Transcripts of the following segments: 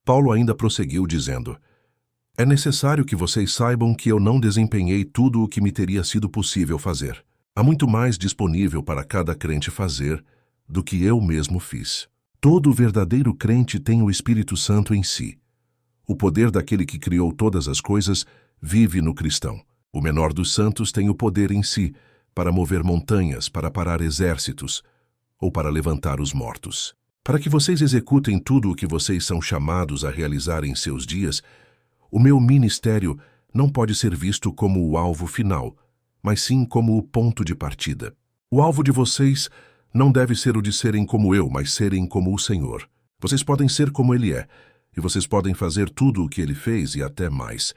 Paulo ainda prosseguiu dizendo: é necessário que vocês saibam que eu não desempenhei tudo o que me teria sido possível fazer. Há muito mais disponível para cada crente fazer do que eu mesmo fiz. Todo verdadeiro crente tem o Espírito Santo em si. O poder daquele que criou todas as coisas vive no cristão. O menor dos santos tem o poder em si para mover montanhas, para parar exércitos ou para levantar os mortos. Para que vocês executem tudo o que vocês são chamados a realizar em seus dias, o meu ministério não pode ser visto como o alvo final, mas sim como o ponto de partida. O alvo de vocês não deve ser o de serem como eu, mas serem como o Senhor. Vocês podem ser como Ele é, e vocês podem fazer tudo o que Ele fez e até mais,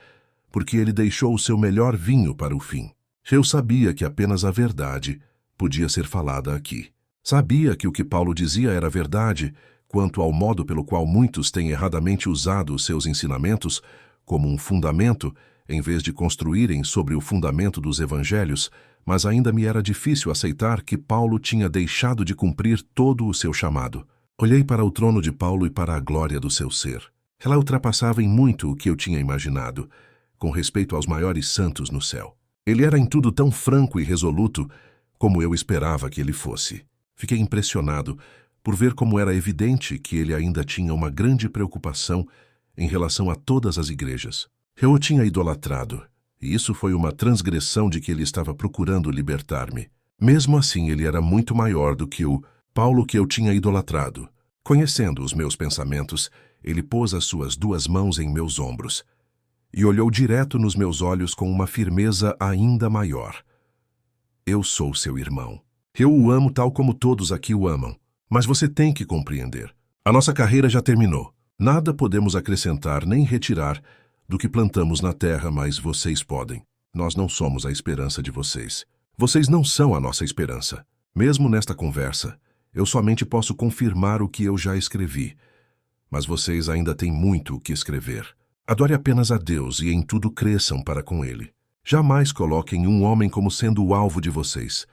porque Ele deixou o seu melhor vinho para o fim. Eu sabia que apenas a verdade podia ser falada aqui. Sabia que o que Paulo dizia era verdade quanto ao modo pelo qual muitos têm erradamente usado os seus ensinamentos como um fundamento, em vez de construírem sobre o fundamento dos evangelhos, mas ainda me era difícil aceitar que Paulo tinha deixado de cumprir todo o seu chamado. Olhei para o trono de Paulo e para a glória do seu ser. Ela ultrapassava em muito o que eu tinha imaginado, com respeito aos maiores santos no céu. Ele era em tudo tão franco e resoluto como eu esperava que ele fosse. Fiquei impressionado por ver como era evidente que ele ainda tinha uma grande preocupação em relação a todas as igrejas. Eu o tinha idolatrado, e isso foi uma transgressão de que ele estava procurando libertar-me. Mesmo assim, ele era muito maior do que o Paulo que eu tinha idolatrado. Conhecendo os meus pensamentos, ele pôs as suas duas mãos em meus ombros e olhou direto nos meus olhos com uma firmeza ainda maior. Eu sou seu irmão. Eu o amo tal como todos aqui o amam, mas você tem que compreender. A nossa carreira já terminou. Nada podemos acrescentar nem retirar do que plantamos na terra, mas vocês podem. Nós não somos a esperança de vocês. Vocês não são a nossa esperança. Mesmo nesta conversa, eu somente posso confirmar o que eu já escrevi. Mas vocês ainda têm muito o que escrever. Adore apenas a Deus e em tudo cresçam para com Ele. Jamais coloquem um homem como sendo o alvo de vocês,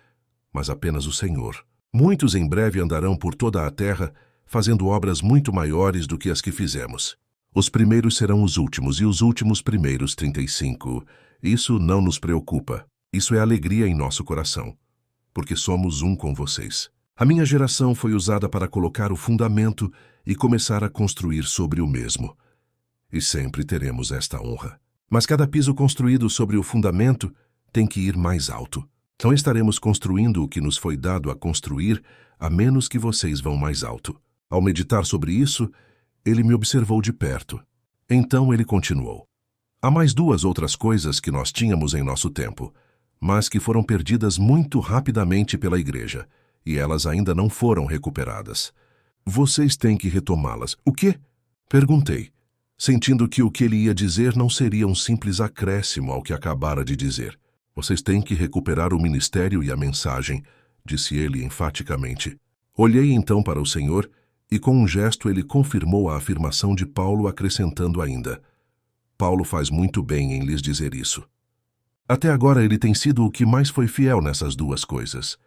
mas apenas o Senhor. Muitos em breve andarão por toda a terra, fazendo obras muito maiores do que as que fizemos. Os primeiros serão os últimos e os últimos primeiros. 35. Isso não nos preocupa. Isso é alegria em nosso coração, porque somos um com vocês. A minha geração foi usada para colocar o fundamento e começar a construir sobre o mesmo. E sempre teremos esta honra. Mas cada piso construído sobre o fundamento tem que ir mais alto. Não estaremos construindo o que nos foi dado a construir, a menos que vocês vão mais alto. Ao meditar sobre isso, ele me observou de perto. Então ele continuou. Há mais duas outras coisas que nós tínhamos em nosso tempo, mas que foram perdidas muito rapidamente pela igreja, e elas ainda não foram recuperadas. Vocês têm que retomá-las. O quê? Perguntei, sentindo que o que ele ia dizer não seria um simples acréscimo ao que acabara de dizer. Vocês têm que recuperar o ministério e a mensagem, disse ele enfaticamente. Olhei então para o Senhor e com um gesto ele confirmou a afirmação de Paulo, acrescentando ainda: Paulo faz muito bem em lhes dizer isso. Até agora ele tem sido o que mais foi fiel nessas duas coisas.